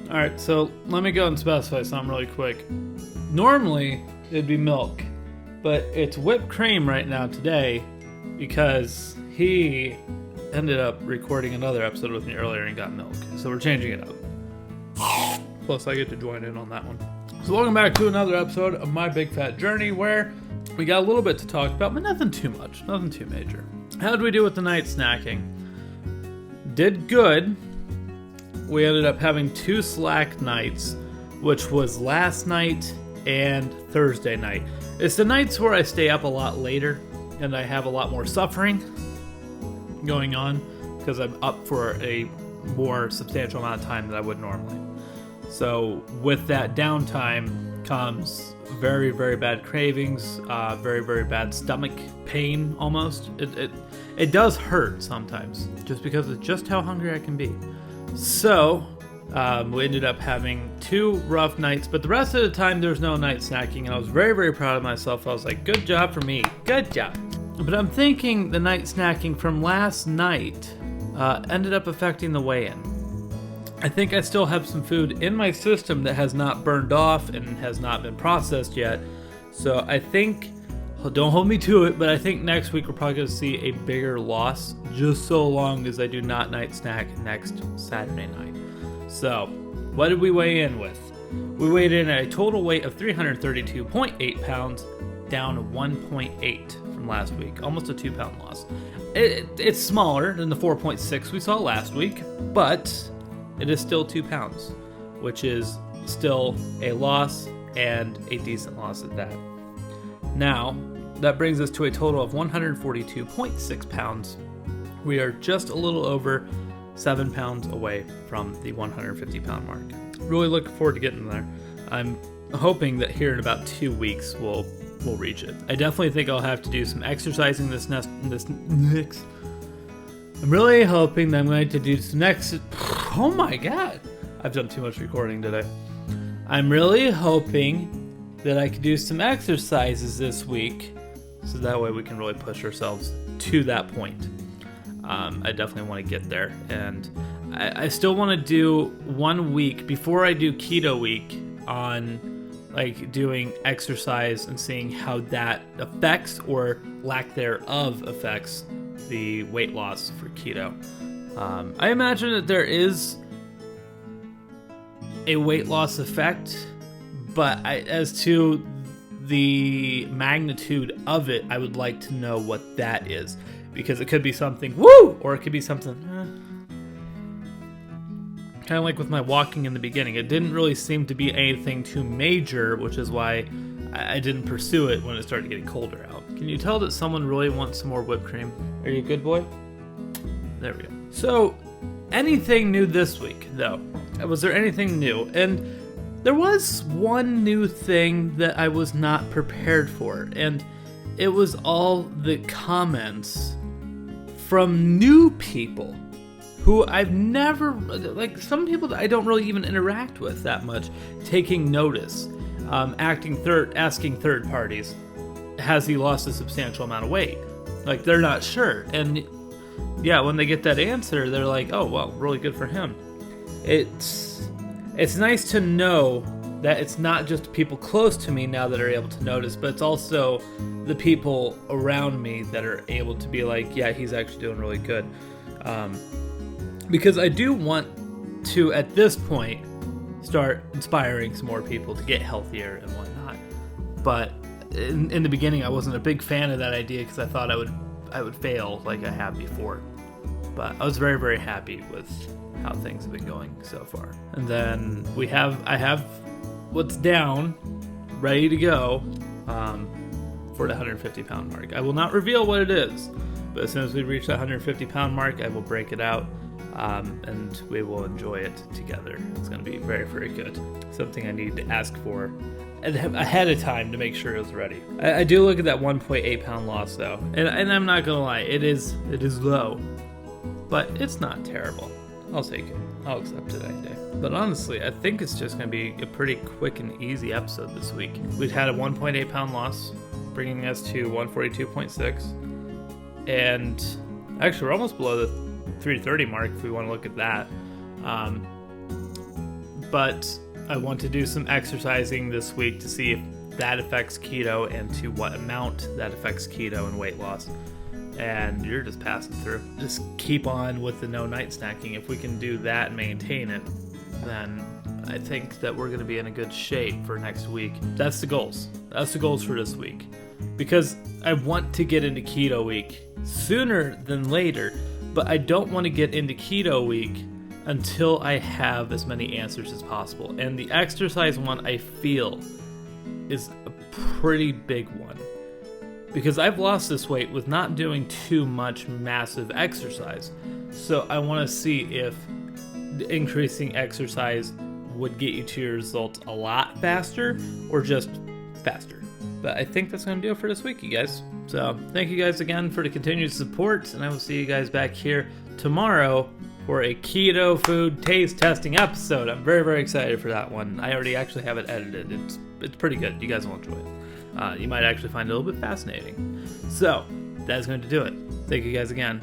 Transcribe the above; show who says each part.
Speaker 1: Alright, so let me go and specify something really quick. Normally, it'd be milk, but it's whipped cream right now today because he ended up recording another episode with me earlier and got milk. So we're changing it up. Plus, I get to join in on that one. So welcome back to another episode of My Big Fat Journey, where we got a little bit to talk about, but nothing too much, nothing too major. How did we do with the night snacking? Did good. We ended up having 2 slack nights, which was last night and Thursday night. It's the nights where I stay up a lot later and I have a lot more suffering going on because I'm up for a more substantial amount of time than I would normally. So with that downtime comes very, very bad cravings, very, very bad stomach pain almost. It does hurt sometimes just because it's just how hungry I can be. So we ended up having 2 rough nights, but the rest of the time there's no night snacking, and I was very, very proud of myself. I was like, good job for me, good job. But I'm thinking the night snacking from last night ended up affecting the weigh-in. I think I still have some food in my system that has not burned off and has not been processed yet. So I think, don't hold me to it, but I think next week we're probably going to see a bigger loss just so long as I do not night snack next Saturday night. So what did we weigh in with? We weighed in at a total weight of 332.8 pounds, down 1.8 from last week, almost a 2-pound loss. It's smaller than the 4.6 we saw last week, but it is still 2 pounds, which is still a loss and a decent loss at that. Now, that brings us to a total of 142.6 pounds. We are just a little over 7 pounds away from the 150-pound mark. Really looking forward to getting there. I'm hoping that here in about 2 weeks we'll reach it. I definitely think I'll have to do some exercising this next. I'm really hoping that I'm going to do some next. Oh my god, I've done too much recording today. I'm really hoping that I can do some exercises this week, so that way we can really push ourselves to that point. I definitely want to get there, and I still want to do 1 week before I do Keto week on like doing exercise and seeing how that affects or lack thereof affects the weight loss for keto. I imagine that there is a weight loss effect, but as to the magnitude of it, I would like to know what that is, because it could be something woo, or it could be something kind of like with my walking in the beginning. It didn't really seem to be anything too major, which is why I didn't pursue it when it started getting colder out. Can you tell that someone really wants some more whipped cream? Are you a good boy? There we go. So, anything new this week, though? Was there anything new? And there was one new thing that I was not prepared for, and it was all the comments from new people who I've never, like some people that I don't really even interact with that much, taking notice, asking third parties, has he lost a substantial amount of weight? Like, they're not sure. And yeah, when they get that answer, they're like, oh, well, really good for him. It's nice to know that it's not just people close to me now that are able to notice, but it's also the people around me that are able to be like, yeah, he's actually doing really good. Because I do want to, at this point, start inspiring some more people to get healthier and whatnot. But in the beginning, I wasn't a big fan of that idea because I thought I would fail like I have before. But I was very, very happy with how things have been going so far. And then I have what's down, ready to go for the 150-pound mark. I will not reveal what it is, but as soon as we reach that 150-pound mark, I will break it out. And we will enjoy it together. It's going to be very, very good. Something I need to ask for ahead of time to make sure it was ready. I do look at that 1.8 pound loss though, and I'm not going to lie, it is low, but it's not terrible. I'll take it. I'll accept it any day. But honestly, I think it's just going to be a pretty quick and easy episode this week. We've had a 1.8 pound loss, bringing us to 142.6, and actually we're almost below the 330 mark if we want to look at that. but I want to do some exercising this week to see if that affects keto and to what amount that affects keto and weight loss. And you're just passing through. Just keep on with the no night snacking. If we can do that and maintain it, then I think that we're going to be in a good shape for next week. That's the goals. That's the goals for this week. Because I want to get into keto week sooner than later, but I don't want to get into keto week until I have as many answers as possible. And the exercise one, I feel, is a pretty big one. Because I've lost this weight with not doing too much massive exercise. So I want to see if increasing exercise would get you to your results a lot faster or just faster. But I think that's going to do it for this week, you guys. So thank you guys again for the continued support, and I will see you guys back here tomorrow for a keto food taste testing episode. I'm very, very excited for that one. I already actually have it edited. It's pretty good. You guys will enjoy it. You might actually find it a little bit fascinating. So that's going to do it. Thank you guys again.